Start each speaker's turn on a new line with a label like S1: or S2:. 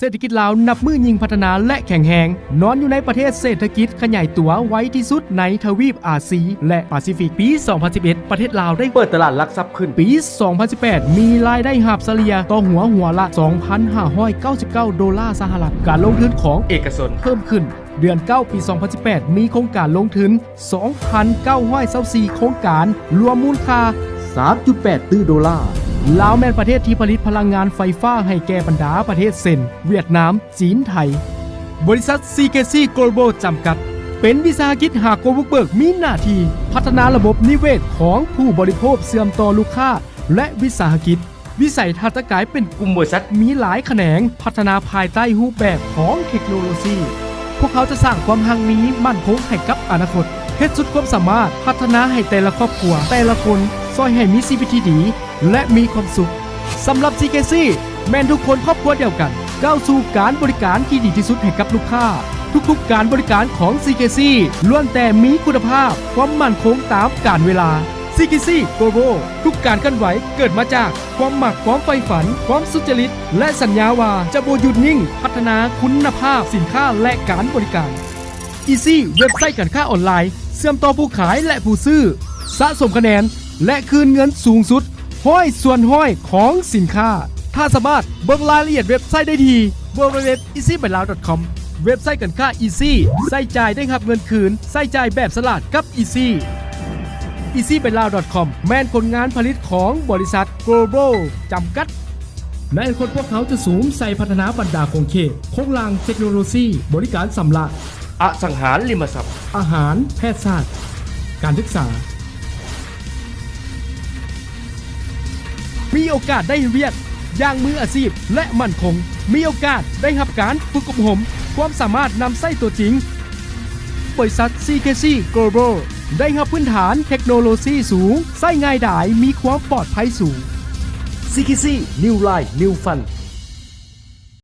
S1: เศรษฐกิจลาวนับมือยิ่งพัฒนาและแข็งแรงนอนอยู่ในประเทศเศรษฐกิจขยายตัวไวที่สุดในทวีปอาเซียนและแปซิฟิกปี 2011 ประเทศลาวได้เปิดตลาดหลักทรัพย์ขึ้นปี 2018 มีรายได้หับเฉลี่ยต่อหัวละ $2,599 ดอลลาร์สหรัฐการลงทุนของเอกชนเพิ่มขึ้นเดือน 9 ปี 2018 มีโครงการลงทุน 2,924 โครงการรวมมูลค่า 3.8 ตื้อดอลลาร์ลาวแม่นประเทศที่ผลิตพลังงานไฟฟ้าให้แก่บรรดาประเทศเช่นเวียดนามจีนไทยบริษัท CKC Global จำกัดเป็นวิสาหกิจหากบุกเบิกมีหน้าที่พัฒนาระบบนิเวศของผู้บริโภคเชื่อมต่อลูกค้าและวิสาหกิจวิสัยทัศน์กลายเป็นกลุ่มบริษัทมีหลายแขนงพัฒนาภายใต้รูปแบบของเทคโนโลยีพวกเขาจะสร้างความยั่งยืนมั่นคงให้กับอนาคตเฮ็ดสุดความสามารถพัฒนาให้แต่ละครอบครัวแต่ละคนซอยให้มีชีวิตที่ดีและมีความสุขสำหรับ CKC แม่นทุกคนครอบครัวเดียวกันก้าวสู่การบริการที่ดีที่สุดให้กับลูกค้าทุกๆการบริการของ CKC ล้วนแต่มีคุณภาพความมั่นคงตามกาลเวลา CKC Global ทุกการเคลื่อนไหวเกิดมาจากความหมักความใฝ่ฝันความสุจริตและสัญญาว่าจะบ่หยุดนิ่งพัฒนาคุณภาพสินค้าและการบริการ Easy เว็บไซต์การค้าออนไลน์เชื่อมต่อผู้ขายและผู้ซื้อสะสมคะแนนและคืนเงินสูงสุดห้อยส่วนห้อยของสินค้าถ้าสามารถเบิ่งรายละเอียดเว็บไซต์ได้ที่ www.easybylaw.com เว็บไซต์การค้า Easy ใส่จ่ายได้รับเงินคืนใส่จ่ายแบบสลัดกับ Easy easybylaw.com แม่นผลงานผลิตของบริษัท Global จำกัดในอนาคตพวกเขาจะสูงใส่พัฒนาบรรดาของเขตโครงลางเทคโนโลยีบริการสำลักอสังหารริมทรัพย์อาหารแพทยศาสตร์การศึกษามีโอกาสได้เรียนอย่างมืออาชีพและมั่นคงมีโอกาสได้รับการฝึกอบรมความสามารถนำใส่ตัวจริงบริษัท CKC Global ได้รับพื้นฐานเทคโนโลยีสูงใช้ง่ายดายมีความปลอดภัยสูง CKC New Line New Fund